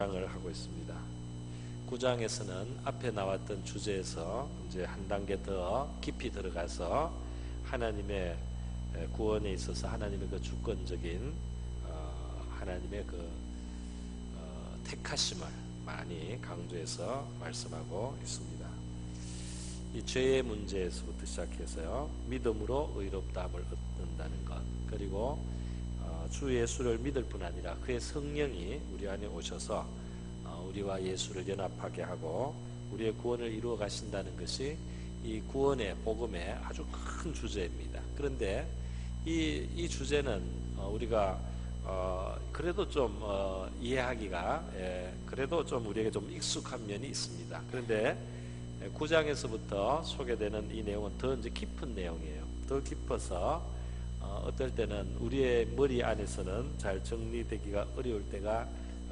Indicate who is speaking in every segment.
Speaker 1: 을 하고 있습니다. 9장에서는 앞에 나왔던 주제에서 이제 한 단계 더 깊이 들어가서 하나님의 구원에 있어서 하나님의 그 주권적인 하나님의 그 택하심을 많이 강조해서 말씀하고 있습니다. 이 죄의 문제에서부터 시작해서요, 믿음으로 의롭다함을 얻는다는 것, 그리고 주 예수를 믿을 뿐 아니라 그의 성령이 우리 안에 오셔서 우리와 예수를 연합하게 하고 우리의 구원을 이루어 가신다는 것이 이 구원의 복음의 아주 큰 주제입니다. 그런데 이 주제는 우리가 그래도 좀 이해하기가 그래도 좀 우리에게 좀 익숙한 면이 있습니다. 그런데 9장에서부터 소개되는 이 내용은 더 이제 깊은 내용이에요. 더 깊어서 어떨 때는 우리의 머리 안에서는 잘 정리되기가 어려울 때가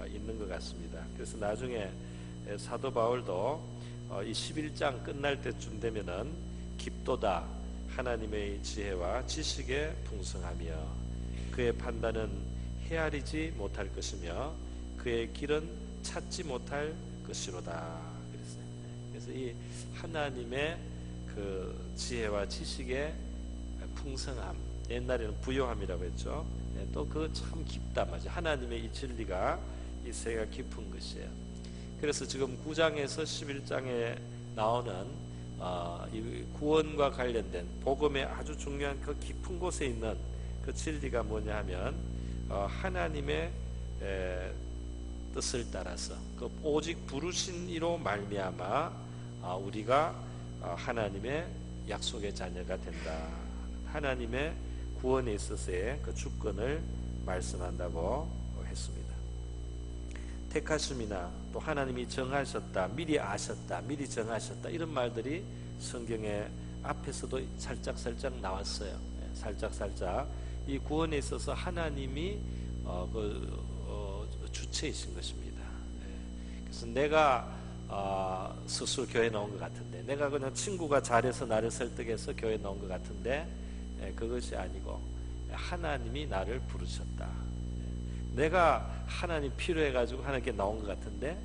Speaker 1: 있는 것 같습니다. 그래서 나중에 사도 바울도 이 11장 끝날 때쯤 되면은 깊도다 하나님의 지혜와 지식에 풍성하며 그의 판단은 헤아리지 못할 것이며 그의 길은 찾지 못할 것이로다 그랬어요. 그래서 이 하나님의 그 지혜와 지식의 풍성함, 옛날에는 부요함이라고 했죠. 또 그 참 깊다 맞아. 하나님의 이 진리가 이 세계가 깊은 것이에요. 그래서 지금 9장에서 11장에 나오는 이 구원과 관련된 복음의 아주 중요한 그 깊은 곳에 있는 그 진리가 뭐냐 하면 하나님의 뜻을 따라서 그 오직 부르신 이로 말미암아 우리가 하나님의 약속의 자녀가 된다. 하나님의 구원에 있어서의 그 주권을 말씀한다고 했습니다. 택하심이나 또 하나님이 정하셨다, 미리 아셨다, 미리 정하셨다 이런 말들이 성경의 앞에서도 살짝 나왔어요. 살짝 이 구원에 있어서 하나님이 주체이신 것입니다. 그래서 내가 스스로 교회 나온 것 같은데, 내가 그냥 친구가 잘해서 나를 설득해서 교회 나온 것 같은데 그것이 아니고 하나님이 나를 부르셨다. 내가 하나님 필요해가지고 하나님께 나온 것 같은데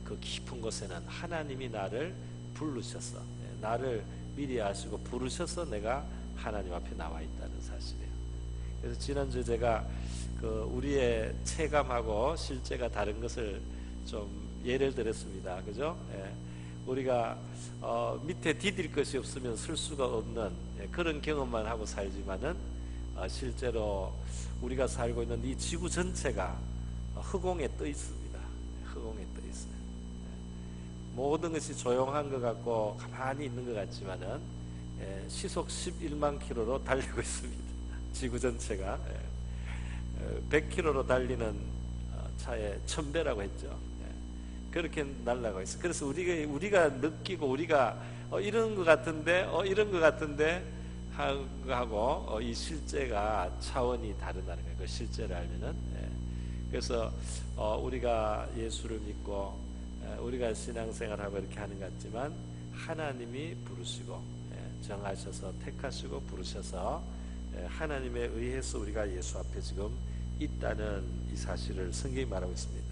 Speaker 1: 그 깊은 곳에는 하나님이 나를 부르셔서 나를 미리 아시고 부르셔서 내가 하나님 앞에 나와 있다는 사실이에요. 그래서 지난주에 제가 그 우리의 체감하고 실제가 다른 것을 좀 예를 들었습니다. 그죠? 우리가 밑에 디딜 것이 없으면 설 수가 없는 그런 경험만 하고 살지만은 실제로 우리가 살고 있는 이 지구 전체가 허공에 떠 있습니다. 허공에 떠 있어요. 모든 것이 조용한 것 같고 가만히 있는 것 같지만은 시속 11만 킬로로 달리고 있습니다. 지구 전체가 100킬로로 달리는 차에 1000배라고 했죠. 그렇게 날아가고 있어. 그래서 우리가 느끼고 우리가 이런 것 같은데 이런 것 같은데 하고 이 실제가 차원이 다르다는 거예요. 그 실제를 알면은. 그래서 우리가 예수를 믿고 우리가 신앙생활하고 이렇게 하는 것 같지만 하나님이 부르시고 정하셔서 택하시고 부르셔서 하나님에 의해서 우리가 예수 앞에 지금 있다는 이 사실을 성경이 말하고 있습니다.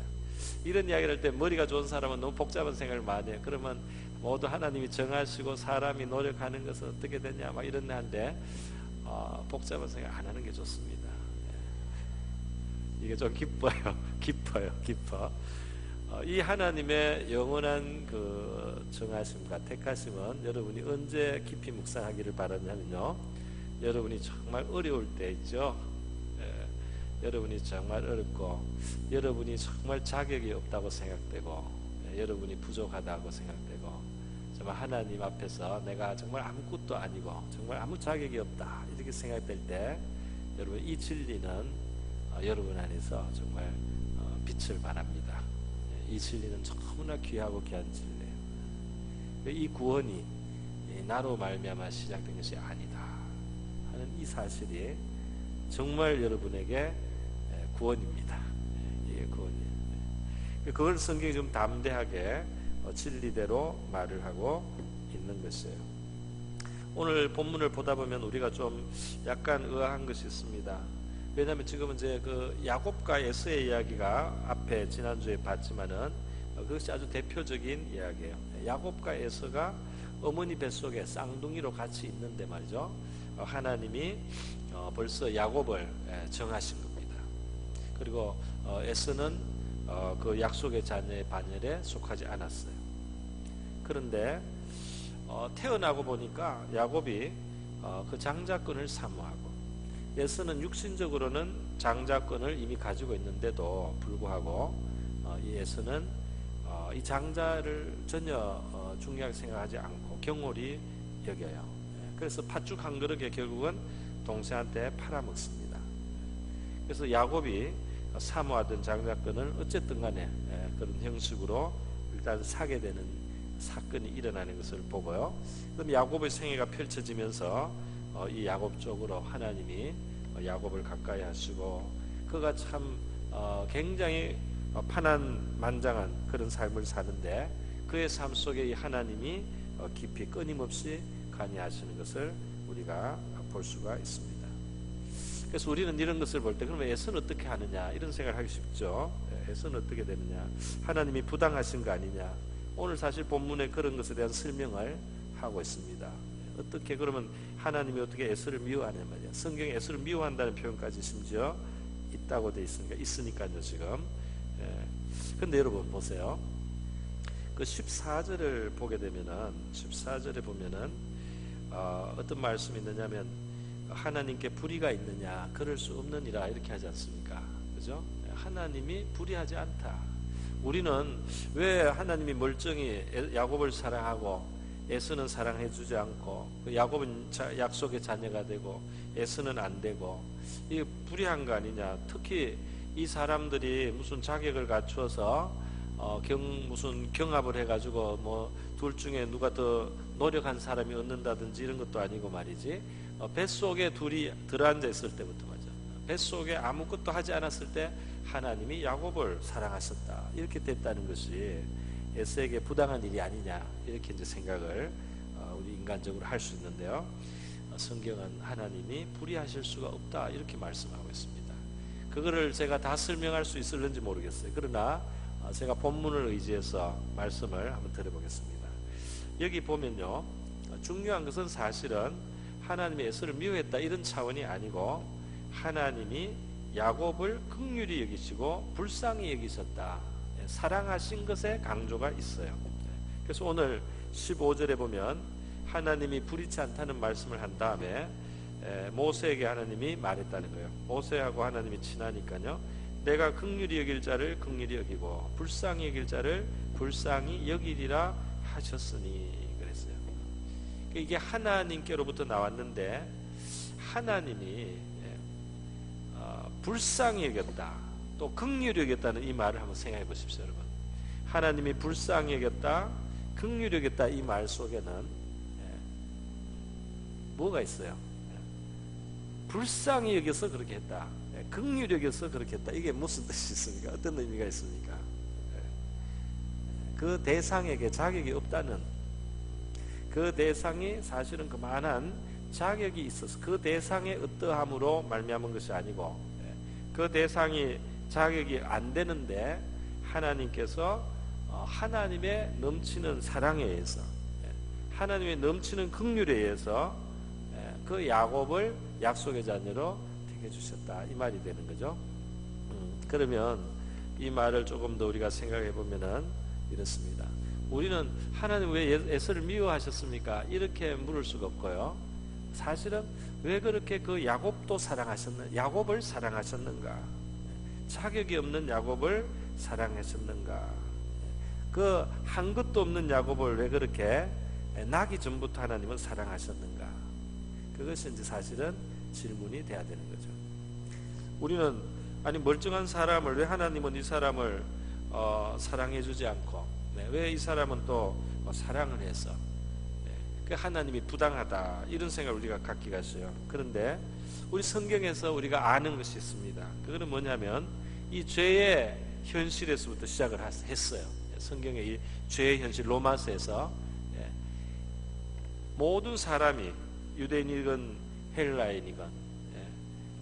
Speaker 1: 이런 이야기를 할 때 머리가 좋은 사람은 너무 복잡한 생각을 많이 해요. 그러면 모두 하나님이 정하시고 사람이 노력하는 것은 어떻게 되냐 막 이런 한데 복잡한 생각 안 하는 게 좋습니다. 이게 좀 깊어. 이 하나님의 영원한 그 정하심과 택하심은 여러분이 언제 깊이 묵상하기를 바라냐면요, 여러분이 정말 어려울 때 있죠. 여러분이 정말 어렵고 여러분이 정말 자격이 없다고 생각되고 여러분이 부족하다고 생각되고 정말 하나님 앞에서 내가 정말 아무것도 아니고 정말 아무 자격이 없다 이렇게 생각될 때 여러분 이 진리는 여러분 안에서 정말 빛을 발합니다. 이 진리는 너무나 귀하고 귀한 진리예요. 이 구원이 나로 말미암아 시작된 것이 아니다 하는 이 사실이 정말 여러분에게 구원입니다. 이게 구원이에요. 그걸 성경이 좀 담대하게 진리대로 말을 하고 있는 것이에요. 오늘 본문을 보다 보면 우리가 좀 약간 의아한 것이 있습니다. 왜냐하면 지금 이제 그 야곱과 에서의 이야기가 앞에 지난주에 봤지만은 그것이 아주 대표적인 이야기예요. 야곱과 에서가 어머니 뱃속에 쌍둥이로 같이 있는데 말이죠. 하나님이 벌써 야곱을 정하신 겁니다. 그리고 에서는 그 약속의 자녀의 반열에 속하지 않았어요. 그런데 태어나고 보니까 야곱이 그 장자권을 사모하고, 에서는 육신적으로는 장자권을 이미 가지고 있는데도 불구하고 이 에서는 이 장자를 전혀 중요하게 생각하지 않고 경홀히 여겨요. 그래서 팥죽 한 그릇에 결국은 동생한테 팔아먹습니다. 그래서 야곱이 사모하던 장자권을 어쨌든 간에 그런 형식으로 일단 사게 되는 사건이 일어나는 것을 보고요. 그럼 야곱의 생애가 펼쳐지면서 이 야곱 쪽으로 하나님이 야곱을 가까이 하시고, 그가 참 굉장히 파란만장한 그런 삶을 사는데 그의 삶 속에 이 하나님이 깊이 끊임없이 관여하시는 것을 우리가 볼 수가 있습니다. 그래서 우리는 이런 것을 볼 때 그러면 에서는 어떻게 하느냐 이런 생각을 하기 쉽죠. 에서는 어떻게 되느냐, 하나님이 부당하신 거 아니냐. 오늘 사실 본문에 그런 것에 대한 설명을 하고 있습니다. 어떻게 그러면 하나님이 어떻게 에서를 미워하냐 말이야. 성경에 에서를 미워한다는 표현까지 심지어 있다고 되어 있으니까요 지금. 근데 여러분 보세요. 그 14절을 보게 되면은 14절에 보면은 어떤 말씀이 있느냐면 하나님께 불의가 있느냐, 그럴 수 없느니라 이렇게 하지 않습니까? 그죠? 하나님이 불의하지 않다. 우리는 왜 하나님이 멀쩡히 야곱을 사랑하고 에서는 사랑해주지 않고, 야곱은 약속의 자녀가 되고 에서는 안 되고, 이게 불의한 거 아니냐. 특히 이 사람들이 무슨 자격을 갖추어서 무슨 경합을 해가지고 뭐 둘 중에 누가 더 노력한 사람이 얻는다든지 이런 것도 아니고 말이지. 뱃속에 둘이 들어앉아 있을 때부터 맞아. 뱃속에 아무것도 하지 않았을 때 하나님이 야곱을 사랑하셨다 이렇게 됐다는 것이 에서에게 부당한 일이 아니냐 이렇게 이제 생각을 우리 인간적으로 할 수 있는데요. 성경은 하나님이 불의하실 수가 없다 이렇게 말씀하고 있습니다. 그거를 제가 다 설명할 수 있을는지 모르겠어요. 그러나 제가 본문을 의지해서 말씀을 한번 드려보겠습니다. 여기 보면요, 중요한 것은 사실은 하나님이 에서를 미워했다 이런 차원이 아니고 하나님이 야곱을 긍휼히 여기시고 불쌍히 여기셨다, 사랑하신 것에 강조가 있어요. 그래서 오늘 15절에 보면 하나님이 불의치 않다는 말씀을 한 다음에 모세에게 하나님이 말했다는 거예요. 모세하고 하나님이 친하니까요, 내가 긍휼히 여길 자를 긍휼히 여기고 불쌍히 여길 자를 불쌍히 여기리라 하셨으니 그랬어요. 이게 하나님께로부터 나왔는데 하나님이 불쌍히 여겼다, 또 긍휼히 여겼다는 이 말을 한번 생각해 보십시오, 여러분. 하나님이 불쌍히 여겼다, 긍휼히 여겼다 이 말 속에는 뭐가 있어요? 불쌍히 여겨서 그렇게 했다, 긍휼히 여겨서 그렇게 했다. 이게 무슨 뜻이 있습니까? 어떤 의미가 있습니까? 그 대상에게 자격이 없다는, 그 대상이 사실은 그만한 자격이 있어서 그 대상의 어떠함으로 말미암은 것이 아니고, 그 대상이 자격이 안 되는데 하나님께서 하나님의 넘치는 사랑에 의해서, 하나님의 넘치는 긍휼에 의해서 그 야곱을 약속의 자녀로 택해 주셨다 이 말이 되는 거죠. 그러면 이 말을 조금 더 우리가 생각해 보면은 이렇습니다. 우리는 하나님 왜 에서를 미워하셨습니까? 이렇게 물을 수가 없고요. 사실은 왜 그렇게 그 야곱도 야곱을 사랑하셨는가? 자격이 없는 야곱을 사랑하셨는가? 그 한 것도 없는 야곱을 왜 그렇게 나기 전부터 하나님은 사랑하셨는가? 그것이 이제 사실은 질문이 돼야 되는 거죠. 우리는 아니 멀쩡한 사람을 왜 하나님은 이 사람을 사랑해주지 않고, 왜 이 사람은 또 사랑을 해서 그 하나님이 부당하다 이런 생각을 우리가 갖기가 쉬워요. 그런데 우리 성경에서 우리가 아는 것이 있습니다. 그거는 뭐냐면 이 죄의 현실에서부터 시작을 했어요. 성경의 이 죄의 현실, 로마서에서 모든 사람이 유대인이건 헬라인이건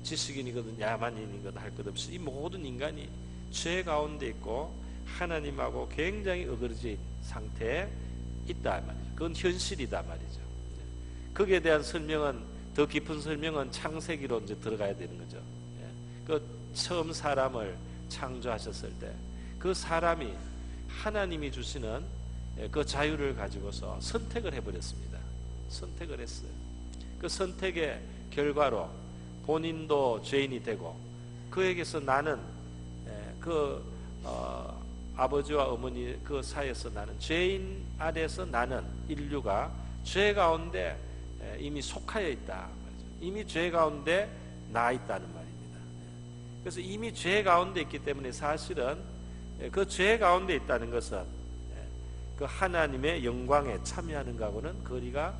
Speaker 1: 지식인이거든 야만인이거든 할 것 없이 이 모든 인간이 죄 가운데 있고 하나님하고 굉장히 어그러진 상태에 있다 말이죠. 그건 현실이다 말이죠. 거기에 대한 설명은, 더 깊은 설명은 창세기로 이제 들어가야 되는 거죠. 그 처음 사람을 창조하셨을 때 그 사람이 하나님이 주시는 그 자유를 가지고서 선택을 해버렸습니다. 선택을 했어요. 그 선택의 결과로 본인도 죄인이 되고 그에게서 나는 아버지와 어머니 그 사이에서 나는 죄인 아래서 나는 인류가 죄 가운데 이미 속하여 있다. 이미 죄 가운데 나 있다는 말입니다. 그래서 이미 죄 가운데 있기 때문에 사실은 그 죄 가운데 있다는 것은 그 하나님의 영광에 참여하는 것하고는 거리가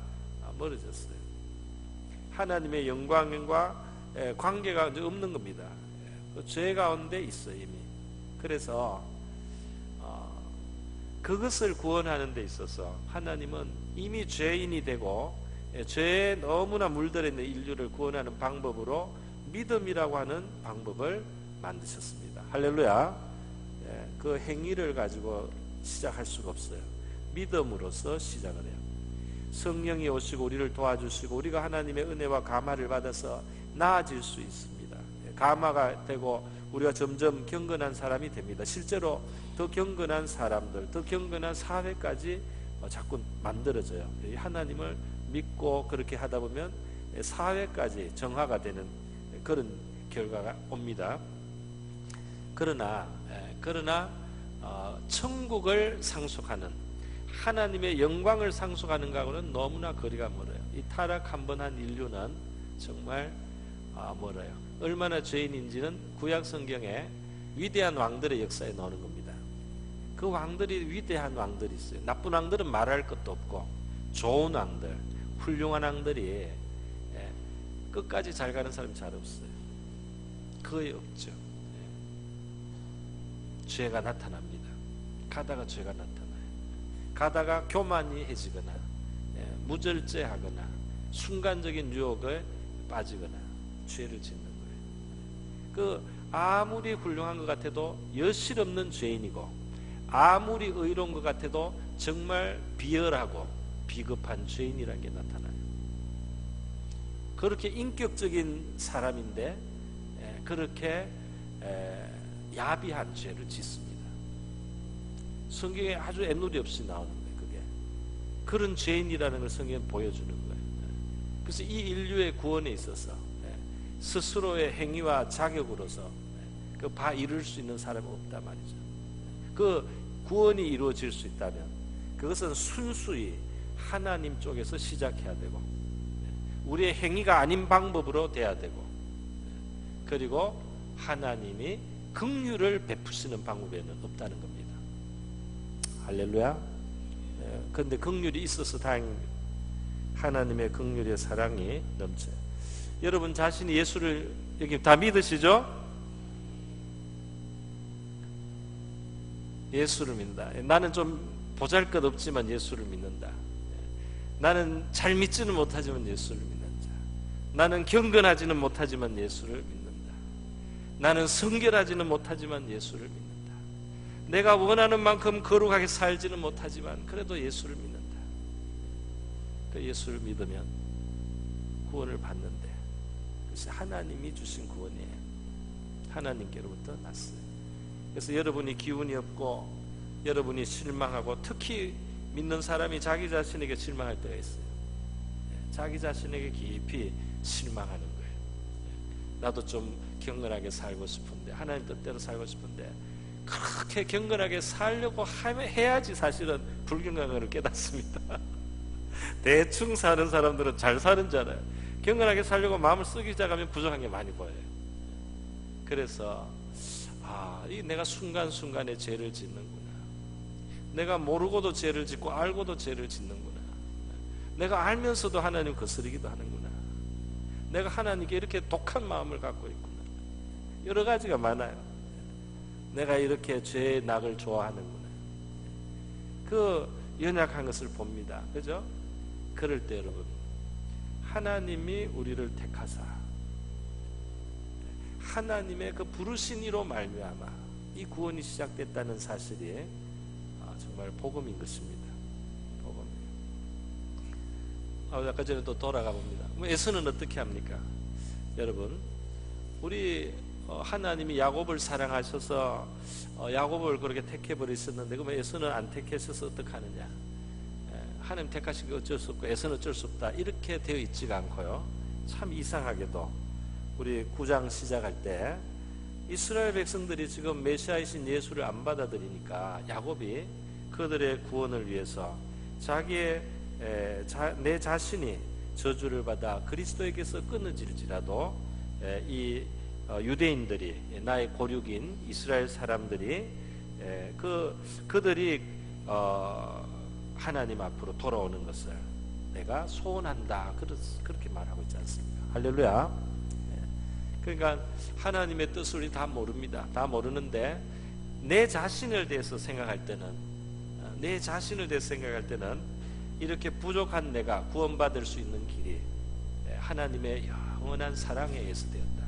Speaker 1: 멀어졌어요. 하나님의 영광과 관계가 없는 겁니다. 그 죄 가운데 있어요 이미. 그래서 그것을 구원하는 데 있어서 하나님은 이미 죄인이 되고 죄에 너무나 물들어 있는 인류를 구원하는 방법으로 믿음이라고 하는 방법을 만드셨습니다. 할렐루야. 그 행위를 가지고 시작할 수가 없어요. 믿음으로써 시작을 해요. 성령이 오시고 우리를 도와주시고 우리가 하나님의 은혜와 감화를 받아서 나아질 수 있습니다. 감화가 되고 우리가 점점 경건한 사람이 됩니다. 실제로 더 경건한 사람들, 더 경건한 사회까지 자꾸 만들어져요. 하나님을 믿고 그렇게 하다 보면 사회까지 정화가 되는 그런 결과가 옵니다. 그러나 천국을 상속하는, 하나님의 영광을 상속하는 것하고는 너무나 거리가 멀어요. 이 타락 한 번 한 인류는 정말 멀어요. 얼마나 죄인인지는 구약 성경에 위대한 왕들의 역사에 나오는 겁니다. 그 왕들이 위대한 왕들이 있어요. 나쁜 왕들은 말할 것도 없고 좋은 왕들, 훌륭한 왕들이 끝까지 잘 가는 사람이 잘 없어요. 거의 없죠. 죄가 나타납니다. 가다가 죄가 나타나요. 가다가 교만이해지거나 무절제하거나 순간적인 유혹에 빠지거나 죄를 짓는 거예요. 아무리 훌륭한 것 같아도 여실 없는 죄인이고 아무리 의로운 것 같아도 정말 비열하고 비겁한 죄인이라는 게 나타나요. 그렇게 인격적인 사람인데 그렇게 야비한 죄를 짓습니다. 성경에 아주 애누리 없이 나오는 거예요. 그게 그런 죄인이라는 걸 성경에 보여주는 거예요. 그래서 이 인류의 구원에 있어서 스스로의 행위와 자격으로서 바 이룰 수 있는 사람은 없단 말이죠. 그 구원이 이루어질 수 있다면 그것은 순수히 하나님 쪽에서 시작해야 되고 우리의 행위가 아닌 방법으로 돼야 되고 그리고 하나님이 긍휼을 베푸시는 방법에는 없다는 겁니다. 할렐루야. 그런데 긍휼이 있어서 다행입니다. 하나님의 긍휼의 사랑이 넘쳐요. 여러분 자신이 예수를 여기 다 믿으시죠? 예수를 믿는다. 나는 좀 보잘것없지만 예수를 믿는다. 나는 잘 믿지는 못하지만 예수를 믿는 자. 나는 경건하지는 못하지만 예수를 믿는다. 나는 성결하지는 못하지만 예수를 믿는다. 내가 원하는 만큼 거룩하게 살지는 못하지만 그래도 예수를 믿는다. 그 예수를 믿으면 구원을 받는데 그것이 하나님이 주신 구원이에요. 하나님께로부터 났어요. 그래서 여러분이 기운이 없고 여러분이 실망하고 특히 믿는 사람이 자기 자신에게 실망할 때가 있어요. 자기 자신에게 깊이 실망하는 거예요. 나도 좀 경건하게 살고 싶은데 하나님 뜻대로 살고 싶은데 그렇게 경건하게 살려고 해야지 사실은 불경건을 깨닫습니다. 대충 사는 사람들은 잘 사는 줄 알아요. 경건하게 살려고 마음을 쓰기 시작하면 부족한 게 많이 보여요. 그래서 내가 순간순간에 죄를 짓는구나. 내가 모르고도 죄를 짓고 알고도 죄를 짓는구나. 내가 알면서도 하나님 거스르기도 하는구나. 내가 하나님께 이렇게 독한 마음을 갖고 있구나. 여러 가지가 많아요. 내가 이렇게 죄의 낙을 좋아하는구나. 그 연약한 것을 봅니다. 그죠? 그럴 때 여러분 하나님이 우리를 택하사 하나님의 그 부르신 이로 말미암아 이 구원이 시작됐다는 사실이 정말 복음인 것입니다. 복음이에요. 아까 전에 또 돌아가 봅니다. 에서는 어떻게 합니까? 여러분, 우리 하나님이 야곱을 사랑하셔서 야곱을 그렇게 택해 버리셨는데 그러면 에서는 안 택하셔서 어떡하느냐? 하나님 택하신 게 어쩔 수 없고 에서는 어쩔 수 없다, 이렇게 되어 있지가 않고요. 참 이상하게도 우리 9장 시작할 때 이스라엘 백성들이 지금 메시아이신 예수를 안 받아들이니까 야곱이 그들의 구원을 위해서 자기의 내 자신이 저주를 받아 그리스도에게서 끊어질지라도 이 유대인들이, 나의 고륙인 이스라엘 사람들이 그들이 하나님 앞으로 돌아오는 것을 내가 소원한다, 그렇게 말하고 있지 않습니까? 할렐루야. 그러니까 하나님의 뜻을 우리 다 모릅니다. 다 모르는데 내 자신을 대해서 생각할 때는 이렇게 부족한 내가 구원받을 수 있는 길이 하나님의 영원한 사랑에 의해서 되었다.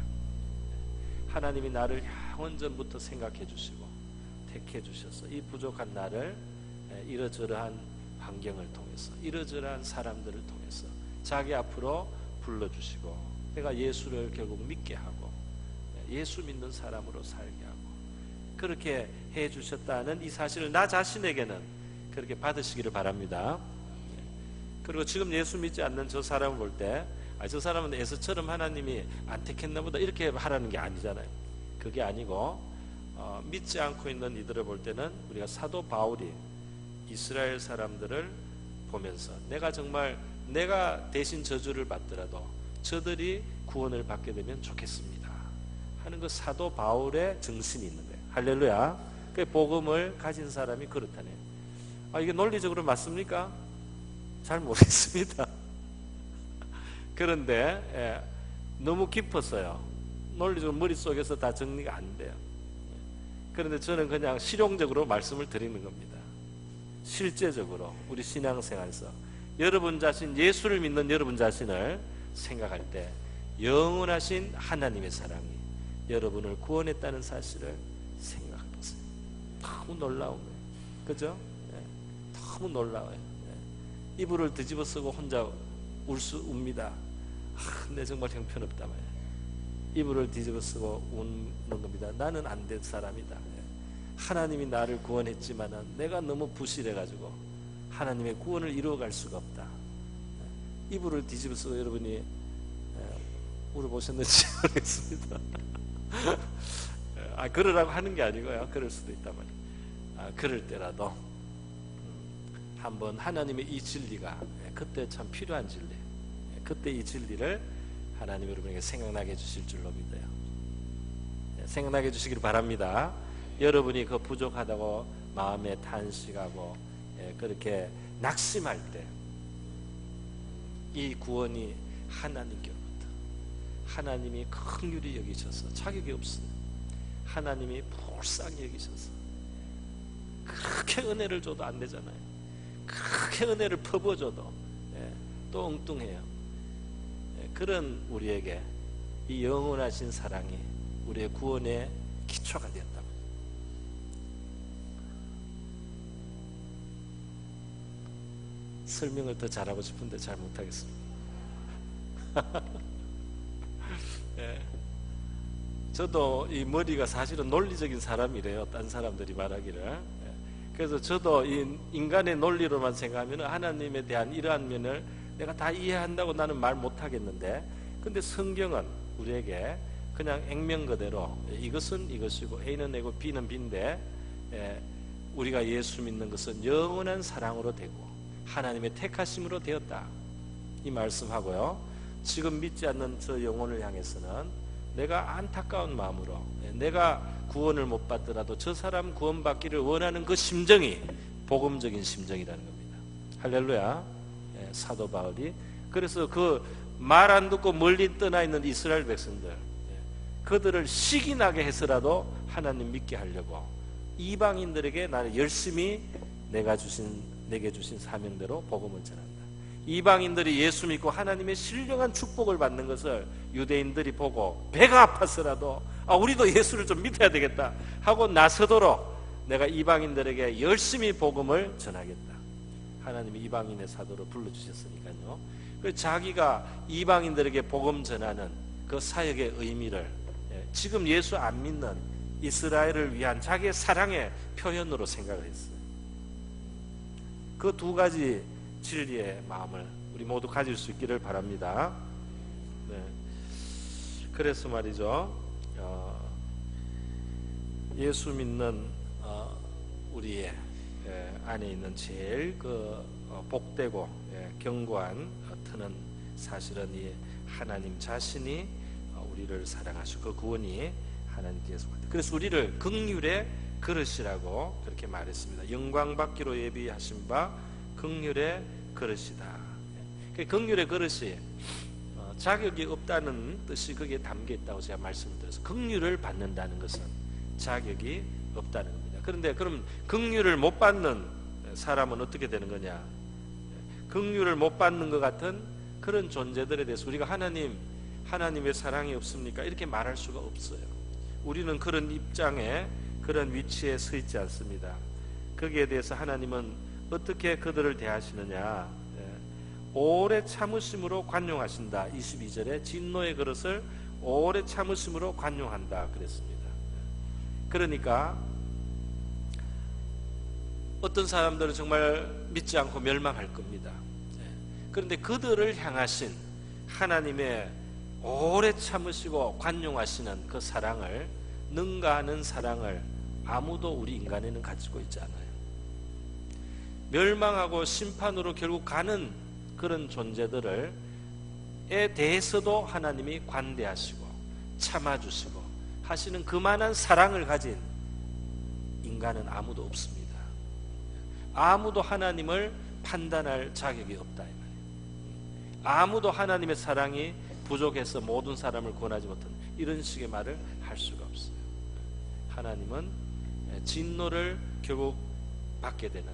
Speaker 1: 하나님이 나를 영원전부터 생각해 주시고 택해 주셔서 이 부족한 나를 이러저러한 환경을 통해서, 이러저러한 사람들을 통해서 자기 앞으로 불러주시고 내가 예수를 결국 믿게 하고 예수 믿는 사람으로 살게 하고 그렇게 해 주셨다는 이 사실을 나 자신에게는 그렇게 받으시기를 바랍니다. 그리고 지금 예수 믿지 않는 저 사람을 볼 때 저 사람은 에서처럼 하나님이 안 택했나 보다 이렇게 하라는 게 아니잖아요. 그게 아니고 믿지 않고 있는 이들을 볼 때는 우리가 사도 바울이 이스라엘 사람들을 보면서 내가 대신 저주를 받더라도 저들이 구원을 받게 되면 좋겠습니다 하는 그 사도 바울의 정신이 있는 거예요. 할렐루야. 그 복음을 가진 사람이 그렇다네요. 이게 논리적으로 맞습니까? 잘 모르겠습니다. 그런데 너무 깊었어요. 논리적으로 머릿속에서 다 정리가 안 돼요. 그런데 저는 그냥 실용적으로 말씀을 드리는 겁니다. 실제적으로 우리 신앙생활에서 여러분 자신, 예수를 믿는 여러분 자신을 생각할 때 영원하신 하나님의 사랑이 여러분을 구원했다는 사실을 생각해 보세요. 너무 놀라운 거예요. 그죠? 너무 놀라워요. 이불을 뒤집어 쓰고 혼자 웁니다. 내 정말 형편없다 말이야. 이불을 뒤집어 쓰고 우는 겁니다. 나는 안 된 사람이다. 하나님이 나를 구원했지만은 내가 너무 부실해가지고 하나님의 구원을 이루어갈 수가 없다. 이불을 뒤집어 쓰고 여러분이 울어보셨는지 모르겠습니다. 그러라고 하는 게 아니고요. 그럴 수도 있단 말이에요. 그럴 때라도 한번 하나님의 이 진리가 그때 참 필요한 진리, 그때 이 진리를 하나님 여러분에게 생각나게 해주실 줄로 믿어요. 생각나게 해주시기를 바랍니다. 여러분이 그 부족하다고 마음에 탄식하고 그렇게 낙심할 때 이 구원이 하나님께로부터, 하나님이 긍휼히 여기셔서, 자격이 없어요. 하나님이 불쌍히 여기셔서 그렇게 은혜를 줘도 안 되잖아요. 그렇게 은혜를 퍼부어줘도 또 엉뚱해요. 그런 우리에게 이 영원하신 사랑이 우리의 구원의 기초가 되었다. 설명을 더 잘하고 싶은데 잘 못하겠습니다. 저도 이 머리가 사실은 논리적인 사람이래요. 딴 사람들이 말하기를. 그래서 저도 이 인간의 논리로만 생각하면 하나님에 대한 이러한 면을 내가 다 이해한다고 나는 말 못하겠는데, 근데 성경은 우리에게 그냥 액면 그대로 이것은 이것이고 A는 A고 B는 B인데 우리가 예수 믿는 것은 영원한 사랑으로 되고 하나님의 택하심으로 되었다, 이 말씀하고요. 지금 믿지 않는 저 영혼을 향해서는 내가 안타까운 마음으로, 내가 구원을 못 받더라도 저 사람 구원받기를 원하는 그 심정이 복음적인 심정이라는 겁니다. 할렐루야. 사도 바울이 그래서 그 말 안 듣고 멀리 떠나 있는 이스라엘 백성들, 그들을 시기 나게 해서라도 하나님 믿게 하려고 이방인들에게 나는 열심히 내게 주신 사명대로 복음을 전한다. 이방인들이 예수 믿고 하나님의 신령한 축복을 받는 것을 유대인들이 보고 배가 아파서라도 우리도 예수를 좀 믿어야 되겠다 하고 나서도록 내가 이방인들에게 열심히 복음을 전하겠다. 하나님이 이방인의 사도로 불러주셨으니까요. 그래서 자기가 이방인들에게 복음 전하는 그 사역의 의미를 지금 예수 안 믿는 이스라엘을 위한 자기의 사랑의 표현으로 생각을 했어요. 그 두 가지 진리의 마음을 우리 모두 가질 수 있기를 바랍니다. 네. 그래서 말이죠, 예수 믿는 우리의 안에 있는 제일 복되고 견고한 터는 사실은 이 하나님 자신이 우리를 사랑하시고 그 구원이 하나님께서, 그래서 우리를 긍휼의 그릇이라고 그렇게 말했습니다. 영광 받기로 예비하신 바 긍휼의 그릇이다. 긍휼의 그릇이 자격이 없다는 뜻이 거기에 담겨 있다고 제가 말씀을 드렸어요. 긍휼을 받는다는 것은 자격이 없다는 겁니다. 그런데 그럼 긍휼을 못 받는 사람은 어떻게 되는 거냐? 긍휼을 못 받는 것 같은 그런 존재들에 대해서 우리가 하나님의 사랑이 없습니까? 이렇게 말할 수가 없어요. 우리는 그런 입장에, 그런 위치에 서 있지 않습니다. 거기에 대해서 하나님은 어떻게 그들을 대하시느냐? 오래 참으심으로 관용하신다. 22절에 진노의 그릇을 오래 참으심으로 관용한다 그랬습니다. 그러니까 어떤 사람들은 정말 믿지 않고 멸망할 겁니다. 그런데 그들을 향하신 하나님의 오래 참으시고 관용하시는 그 사랑을, 능가하는 사랑을 아무도 우리 인간에는 가지고 있지 않아요. 멸망하고 심판으로 결국 가는 그런 존재들에 대해서도 하나님이 관대하시고 참아주시고 하시는 그만한 사랑을 가진 인간은 아무도 없습니다. 아무도 하나님을 판단할 자격이 없다 이 말이에요. 아무도 하나님의 사랑이 부족해서 모든 사람을 구원하지 못한 이런 식의 말을 할 수가 없어요. 하나님은 진노를 결국 받게 되는,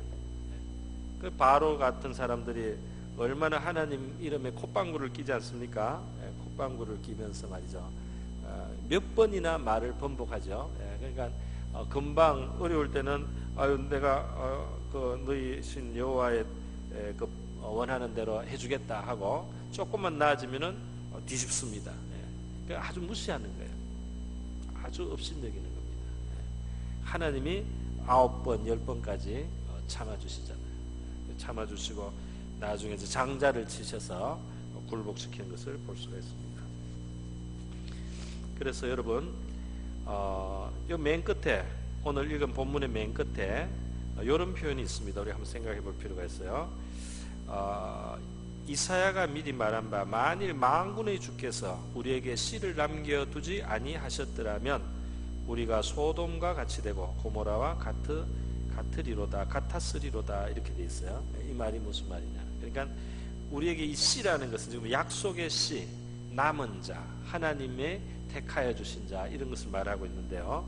Speaker 1: 그 바로 같은 사람들이 얼마나 하나님 이름에 콧방구를 끼지 않습니까? 콧방구를 끼면서 말이죠, 몇 번이나 말을 번복하죠. 그러니까 금방 어려울 때는 내가 너희 신 여호와의 그 원하는 대로 해주겠다 하고 조금만 나아지면은 뒤집습니다. 그러니까 아주 무시하는 거예요. 아주 업신여기는 겁니다. 하나님이 9번, 10번까지 참아주시잖아요. 참아주시고 나중에 이제 장자를 치셔서 굴복시키는 것을 볼 수가 있습니다. 그래서 여러분, 요 맨 끝에, 오늘 읽은 본문의 맨 끝에 이런 표현이 있습니다. 우리 한번 생각해 볼 필요가 있어요. 이사야가 미리 말한 바, 만일 만군의 주께서 우리에게 씨를 남겨두지 아니하셨더라면 우리가 소돔과 같이 되고 고모라와 같았으리로다 이렇게 돼 있어요. 이 말이 무슨 말이냐? 그러니까 우리에게 이 씨라는 것은 지금 약속의 씨, 남은 자, 하나님의 택하여 주신 자, 이런 것을 말하고 있는데요.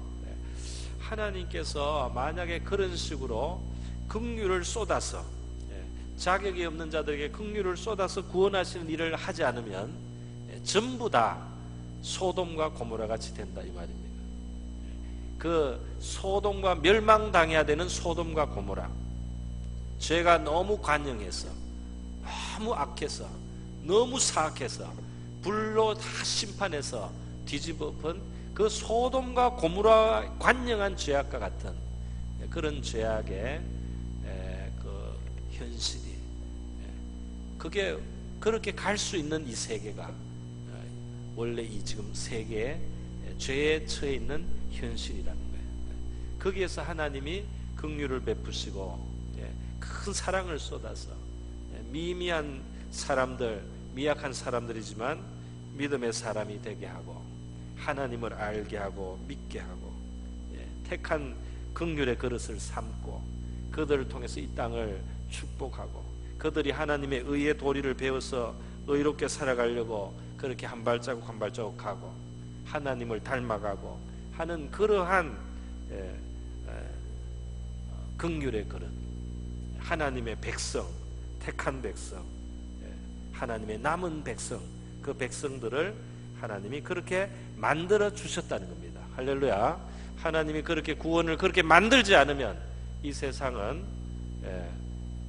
Speaker 1: 하나님께서 만약에 그런 식으로 긍휼을 쏟아서, 자격이 없는 자들에게 긍휼을 쏟아서 구원하시는 일을 하지 않으면 전부 다 소돔과 고모라 같이 된다 이 말입니다. 그 소돔과 멸망당해야 되는 소돔과 고모라, 죄가 너무 관영해서, 너무 악해서, 너무 사악해서 불로 다 심판해서 뒤집어본 그 소돔과 고모라 관영한 죄악과 같은 그런 죄악의 그 현실이, 그게 그렇게 갈 수 있는 이 세계가 원래 이 지금 세계의 죄에 처해 있는 현실이라는 거예요. 거기에서 하나님이 긍휼을 베푸시고 큰 사랑을 쏟아서 미미한 사람들, 미약한 사람들이지만 믿음의 사람이 되게 하고 하나님을 알게 하고 믿게 하고 택한 긍휼의 그릇을 삼고 그들을 통해서 이 땅을 축복하고 그들이 하나님의 의의 도리를 배워서 의롭게 살아가려고 그렇게 한 발자국 한 발자국 가고 하나님을 닮아가고 하는 그러한 긍휼의 그릇, 하나님의 백성, 택한 백성, 하나님의 남은 백성, 그 백성들을 하나님이 그렇게 만들어 주셨다는 겁니다. 할렐루야. 하나님이 그렇게 구원을 그렇게 만들지 않으면 이 세상은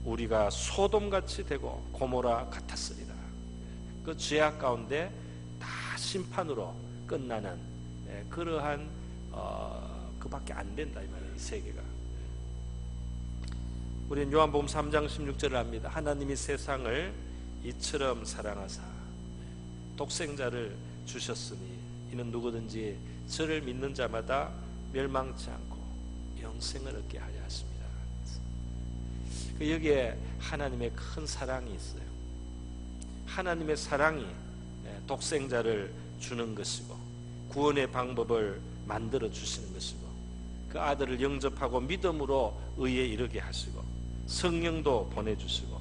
Speaker 1: 우리가 소돔같이 되고 고모라 같았으리라. 그 죄악 가운데 다 심판으로 끝나는 그러한 그밖에 안 된다 이 말이에요. 이 세계가. 우리는 요한복음 3장 16절을 합니다. 하나님이 세상을 이처럼 사랑하사 독생자를 주셨으니 이는 누구든지 저를 믿는 자마다 멸망치 않고 영생을 얻게 하려 하십니다. 여기에 하나님의 큰 사랑이 있어요. 하나님의 사랑이 독생자를 주는 것이고 구원의 방법을 만들어 주시는 것이고 그 아들을 영접하고 믿음으로 의에 이르게 하시고 성령도 보내주시고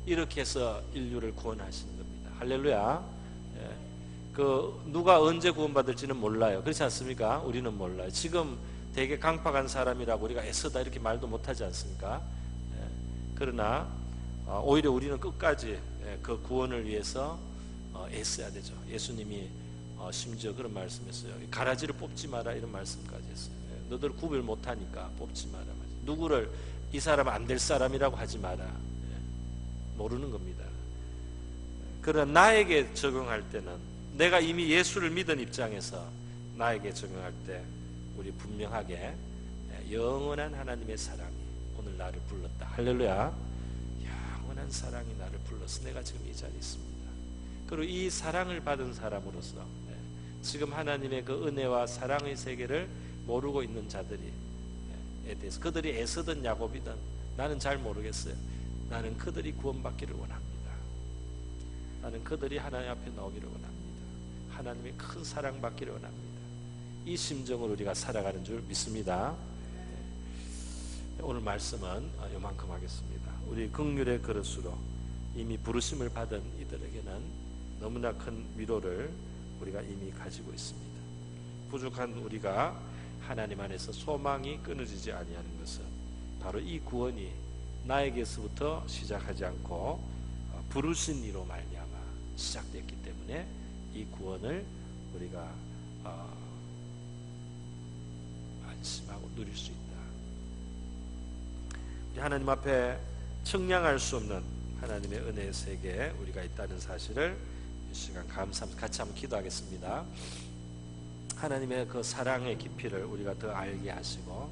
Speaker 1: 이렇게 해서 인류를 구원하시는 겁니다. 할렐루야. 그 누가 언제 구원받을지는 몰라요. 그렇지 않습니까? 우리는 몰라요. 지금 되게 강팍한 사람이라고 우리가 애쓰다 이렇게 말도 못하지 않습니까? 그러나 오히려 우리는 끝까지 그 구원을 위해서 애써야 되죠. 예수님이 심지어 그런 말씀했어요. 가라지를 뽑지 마라 이런 말씀까지 했어요. 너들 구별 못하니까 뽑지 마라. 누구를 이 사람 안 될 사람이라고 하지 마라. 모르는 겁니다. 그러나 나에게 적용할 때는 내가 이미 예수를 믿은 입장에서 나에게 적용할 때 우리 분명하게 영원한 하나님의 사랑이 오늘 나를 불렀다. 할렐루야. 영원한 사랑이 나를 불러서 내가 지금 이 자리에 있습니다. 그리고 이 사랑을 받은 사람으로서 지금 하나님의 그 은혜와 사랑의 세계를 모르고 있는 자들에 대해서 그들이 애쓰든 야곱이든 나는 잘 모르겠어요. 나는 그들이 구원받기를 원합니다. 나는 그들이 하나님 앞에 나오기를 원합니다. 하나님의 큰 사랑 받기를 원합니다. 이 심정으로 우리가 살아가는 줄 믿습니다. 오늘 말씀은 요만큼 하겠습니다. 우리 긍휼의 그릇으로 이미 부르심을 받은 이들에게는 너무나 큰 위로를 우리가 이미 가지고 있습니다. 부족한 우리가 하나님 안에서 소망이 끊어지지 아니하는 것은 바로 이 구원이 나에게서부터 시작하지 않고 부르신 이로 말미암아 시작됐기 때문에 이 구원을 우리가 안심하고 누릴 수 있다. 우리 하나님 앞에 청량할 수 없는 하나님의 은혜의 세계에 우리가 있다는 사실을 이 시간 감사하면서 같이 한번 기도하겠습니다. 하나님의 그 사랑의 깊이를 우리가 더 알게 하시고